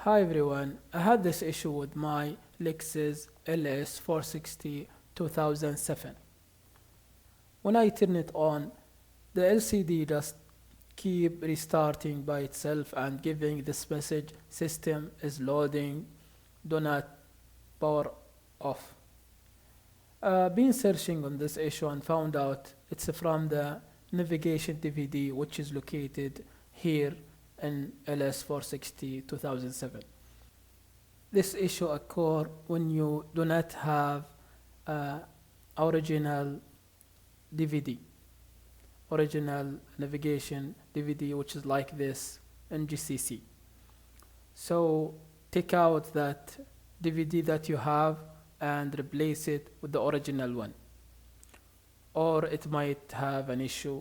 Hi everyone, I had this issue with my Lexus LS 460 2007. When I turn it on, the LCD just keep restarting by itself and giving this message system is loading, do not power off. Been searching on this issue and found out it's from the navigation DVD which is located here in LS 460 2007. This issue occur when you do not have uh, original DVD, original navigation DVD, which is like this in GCC. So take out that DVD that you have and replace it with the original one, or it might have an issue.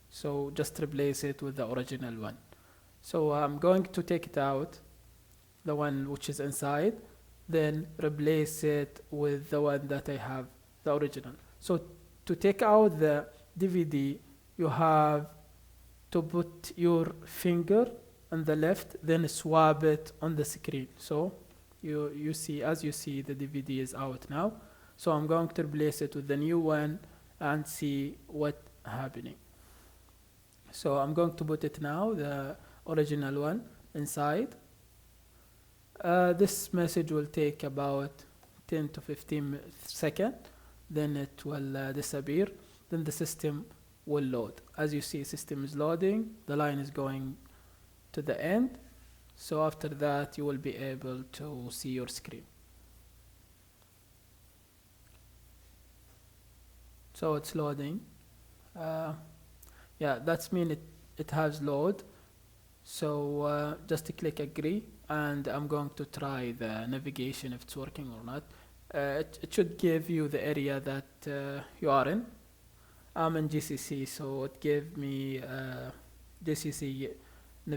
So just replace it with the original one. So I'm going to take it out, the one which is inside, then replace it with the one that I have, the original. So to take out the DVD, you have to put your finger on the left, then swap it on the screen. So you see, as you see, the DVD is out now. So I'm going to replace it with the new one and see what happening. So I'm going to put it now, the original one, inside. This message will take about 10 to 15 seconds, then it will disappear, then the system will load. As you see, system is loading, the line is going to the end. So after that, you will be able to see your screen. So it's loading. Uh, yeah, that's mean it has load. So just click agree, and I'm going to try the navigation if it's working or not. It should give you the area that you are in. I'm in GCC, so it gave me GCC